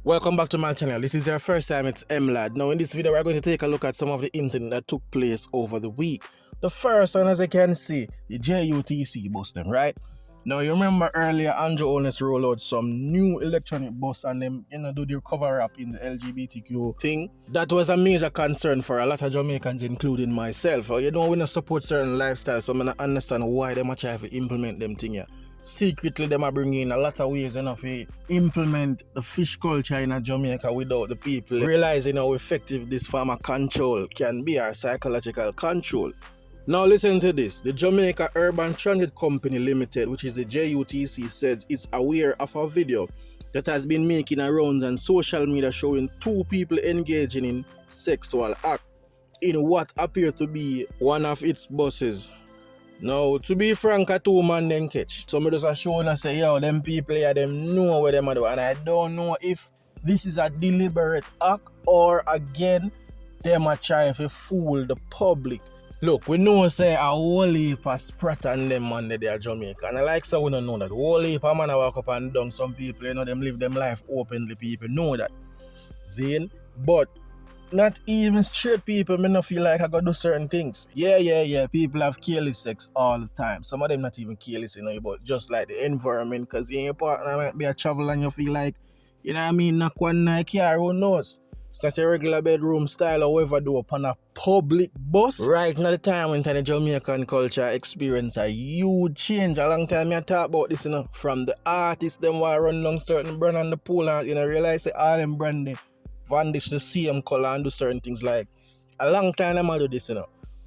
Welcome back to my channel. This is your first time, it's Mlard. Now in this video we're going to take a look at some of the incidents that took place over the week. The first one, as you can see, the JUTC bus them, right? Now you remember earlier Andrew Holness rolled out some new electronic bus and them do the cover up in the LGBTQ thing. That was a major concern for a lot of Jamaicans, including myself. We don't support certain lifestyles, so I don't understand why they much have to implement them thing here. Secretly, them are bringing in a lot of ways to implement the fish culture in Jamaica without the people realizing how effective this farmer control can be, or psychological control. Now listen to this. The Jamaica Urban Transit Company Limited, which is the JUTC, says it's aware of a video that has been making a rounds on social media showing two people engaging in sexual act in what appear to be one of its buses. Now, to be frank, a two-man then catch. Some of us are showing us say, yo, them people here, them know what them are doing. And I don't know if this is a deliberate act or, again, them are trying to fool the public. Look, we know say a whole heap of sprat and them man they are Jamaica. And I like so we don't know that. A whole heap of man walk up and down. Some people, them live them life openly. People know that. Zane. But not even straight people, me not feel like I gotta do certain things. Yeah. People have careless sex all the time. Some of them not even careless, but just like the environment, because your partner might be a travel and you feel like, knock one night car, who knows? It's not a regular bedroom style or whatever do upon a public bus. Right now the time when the Jamaican culture experience a huge change. A long time I talk about this, from the artists, them who run along certain brand on the pool and realize that all them branding vandish the same color and do certain things. Like a long time I'm do this,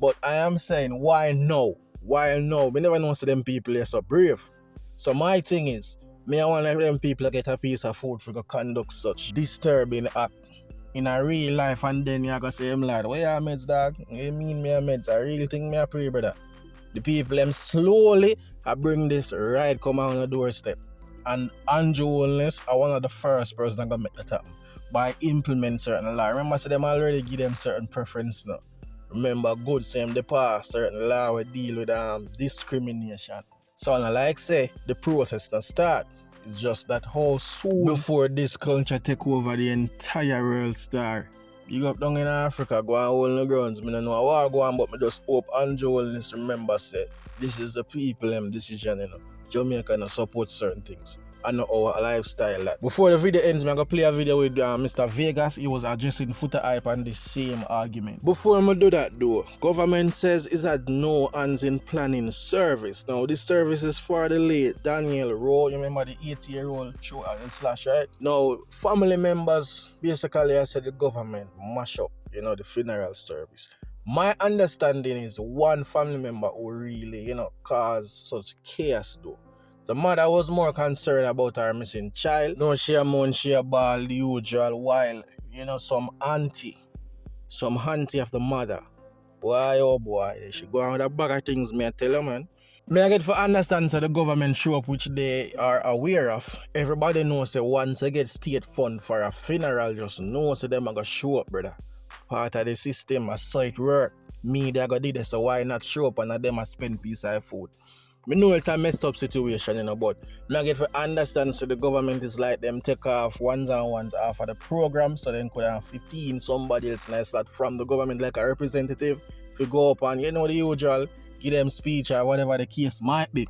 But I am saying, why no? Why no? We never know see them people are so brave. So my thing is, I want them people get a piece of food for to conduct such disturbing act in a real life, and then you go say, Mlard, where your meds, dog? You mean me a meds? I really think me a pray, brother. The people them slowly bring this right come on the doorstep. And Andrew Holness are one of the first person that gonna make that happen by implement certain law. Remember, so them already give them certain preference now. Remember, good same the past certain law will deal with discrimination. So I like say the process not start. It's just that how soon before this culture take over the entire world star. You up down in Africa, go and hold the grounds. I don't know how I go on, but I just hope Andrew Holness remember say this is the people decision, Jamaica no support certain things. I know our lifestyle. Like. Before the video ends, I'm going to play a video with Mr. Vegas. He was addressing Foota hype on the same argument. Before I do that though, government says it's at no hands in planning service. Now this service is for the late Danielle Rowe. You remember the 80-year-old show slash, right? Now family members basically I said the government mash up, the funeral service. My understanding is one family member who really, caused such chaos though. The mother was more concerned about her missing child. No, she a moan, she a ball, the usual, while, some auntie of the mother. Boy, oh boy, she go on with a bag of things, me I tell you, man. Me I get for understand so the government show up, which they are aware of. Everybody knows that once they get state fund for a funeral, just know so them are going to show up, brother. Part of the system, I saw it work. Media go did it, so why not show up and them a spend piece of food? I know it's a messed up situation, but I get to understand so the government is like them take off ones and ones off of the program so then could have 15 somebody else nice that from the government like a representative to go up and the usual give them speech or whatever the case might be.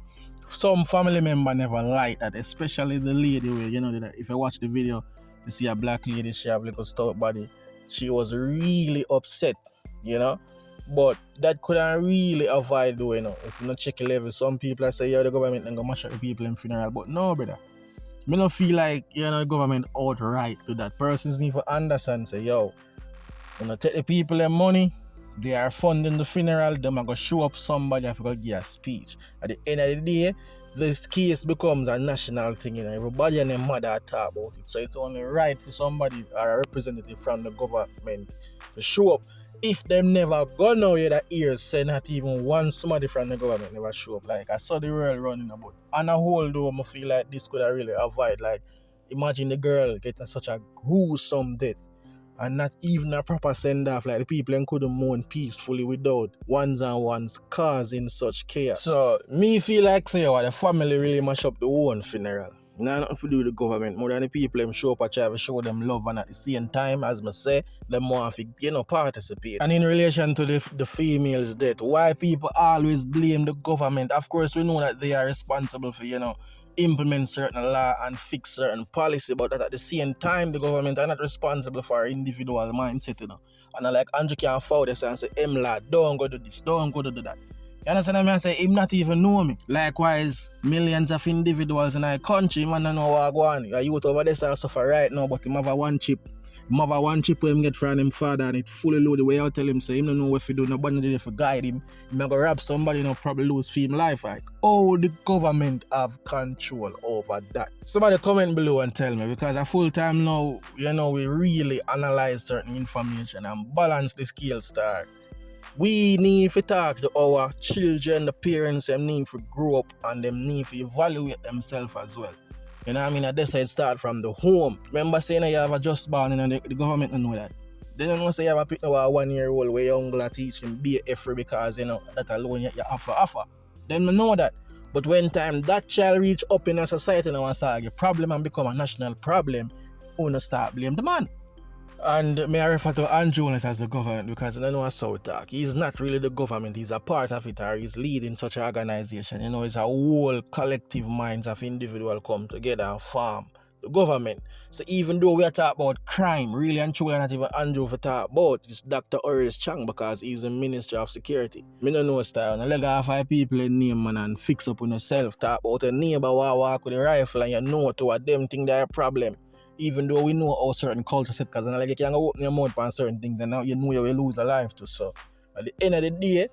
Some family member never like that, especially the lady where if you watch the video you see a black lady, she have like a stout body. She was really upset, But that couldn't really avoid doing, if you not check your level. Some people say, the government ain't gonna mash up the people in funeral. But no, brother. Me don't feel like, the government outright to that. Persons need to understand, say, take the people their money, they are funding the funeral, them are gonna show up somebody have to give a speech. At the end of the day, this case becomes a national thing, Everybody and their mother talk about it. So it's only right for somebody or a representative from the government to show up. If them never go now, that ears say not even one somebody from the government never show up. Like I saw the world running about. On a whole though, I feel like this could have really avoid. Like imagine the girl getting such a gruesome death and not even a proper send off. Like the people couldn't mourn peacefully without ones and ones causing such chaos. So me feel like say the family really mash up the own funeral. Nah, nothing to do with the government. More than the people them show up and try to show them love, and at the same time, as I say, them want to participate. And in relation to the females' death, why people always blame the government? Of course, we know that they are responsible for, implement certain law and fix certain policy, but at the same time, the government are not responsible for our individual mindset. And like Andrew can forward this and say, Mlard, don't go do this, don't go do that. You understand what I say? Him not even know me. Likewise, millions of individuals in our country, man, don't know what I go on. A youth over there suffer right now, but him have a one chip. Him have a one chip where him get from him father and it fully loaded. Way I tell him, say, him don't know what to do, nobody there to guide him. Him go rob somebody, probably lose him life. Like, oh, the government have control over that. Somebody comment below and tell me, because a full time now, we really analyze certain information and balance the scale star. We need to talk to our children, the parents, them need to grow up and them need to evaluate themselves as well. You know what I mean? This side start from the home. Remember saying that you have a just born and the government don't know that. They don't know say you have a pick now a 1 year old where you're going to teach him be a free because that alone you offer. They don't know that. But when time that child reach up in a society now and start a problem and become a national problem, you don't start blame the man. And may I refer to Andrew as the government because I don't know how to talk. He's not really the government, he's a part of it, or he's leading such an organization. It's a whole collective minds of individuals come together and form the government. So even though we are talking about crime, really and truly not even Andrew to talk about, it's Dr. Oris Chang because he's the Minister of Security. I don't know style. Let go 5 people in name man and fix up on yourself. Talk about a neighbor who walk with a rifle and you know to what them think they're a problem. Even though we know how certain culture set, because like you can't open your mouth on certain things and now you know you will lose a life too. So at the end of the day,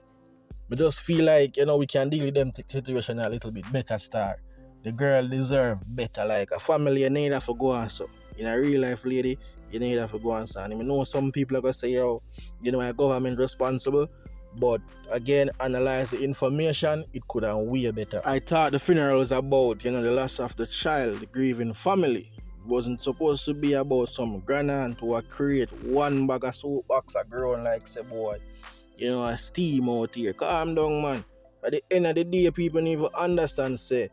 we just feel like we can deal with them situation a little bit better star. The girl deserve better, like a family you need to go on so. In a real life lady, you need to go on so. And I know some people are gonna say, a government responsible. But again, analyze the information, it could have way better. I thought the funeral was about, the loss of the child, the grieving family. Wasn't supposed to be about some granite to create one bag of soap box of ground like say boy. A steam out here. Calm down, man. At the end of the day, people need to understand say,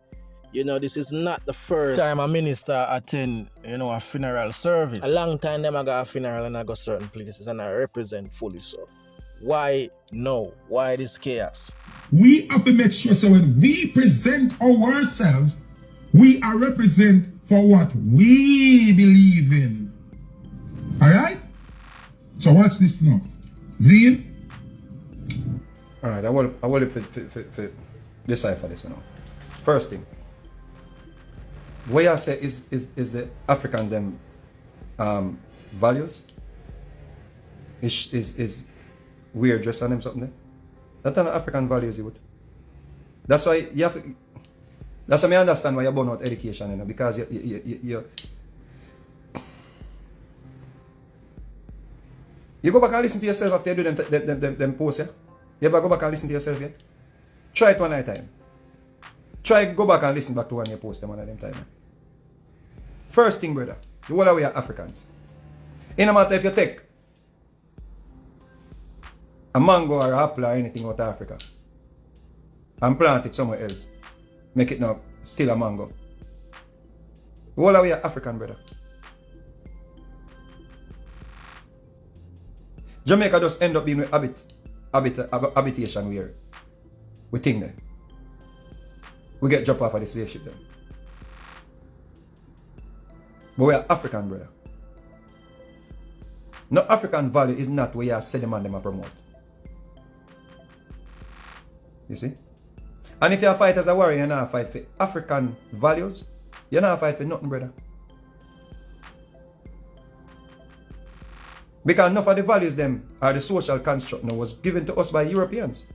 this is not the first time a minister attend, a funeral service. A long time them I got a funeral and I go certain places and I represent fully so. Why no? Why this chaos? We have to make sure so when we present ourselves, we are represent for what we believe in. Alright? So watch this now. Zine? Alright, I will for decipher this now. First thing. What I say is the Africans them values. Is weird dress on them something there. That's not African values you would. That's why you have to, that's why I understand why you're born out education, because you go back and listen to yourself after you do them posts, yeah? You ever go back and listen to yourself yet? Try it one at a time. Go back and listen back to one you post them one at them time. First thing, brother, the whole of we are Africans. In no matter if you take a mango or an apple or anything out of Africa and plant it somewhere else, make it now still a mango. The whole of we are African, brother. Jamaica just end up being with habitation where we think that we get dropped off of the slave ship then. But we are African, brother. No, African value is not where you are selling man them and promote. You see? And if you fight as a warrior, you're not fight for African values, you're not fight for nothing, brother. Because enough of the values them are the social construct now was given to us by Europeans.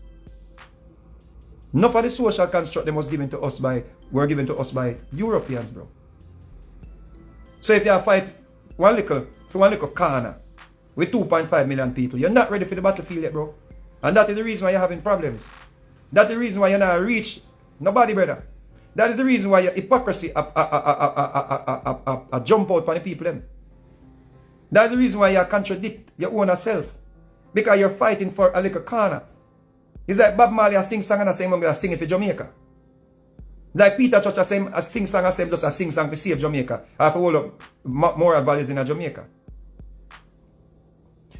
Enough of the social construct them was given to us by Europeans, bro. So if you fight one little corner with 2.5 million people, you're not ready for the battlefield yet, bro. And that is the reason why you're having problems. That's the reason why you're not reach nobody, brother. That is the reason why your hypocrisy jump out on the people them. That's the reason why you contradict your own self. Because you're fighting for a little corner. It's like Bob Marley sing song and I say I'm going to sing it for Jamaica. Like Peter Church a sing song as just a sing song to save Jamaica. Or for hold up moral values in Jamaica.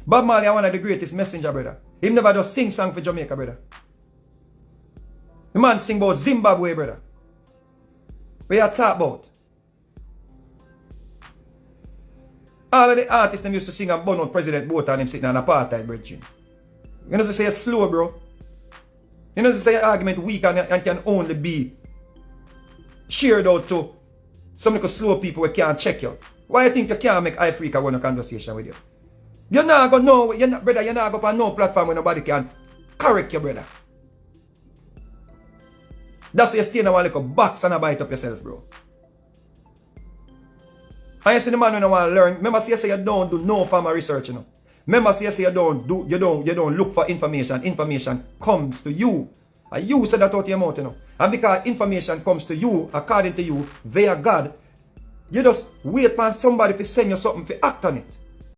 Bob Marley is one of the greatest messenger, brother. He never does sing song for Jamaica, brother. The man sing about Zimbabwe, brother. What you talk about? All of the artists them used to sing and burn out President Botha and him sitting on apartheid, brethren. You know to say it's slow, bro. You know to say your argument weak and can only be shared out to some little slow people who can't check you. Why you think you can't make Africa want a conversation with you? You're not going to know, brother, you're not going to no platform where nobody can correct you, brother. That's why you stay in a little box and bite up yourself, bro. And you see the man when you want to learn. Remember, see you say you don't do no form of research, you know. Remember, see you say you don't look for information. Information comes to you. And you said that out of your mouth, you know. And because information comes to you, according to you, via God, you just wait for somebody to send you something to act on it.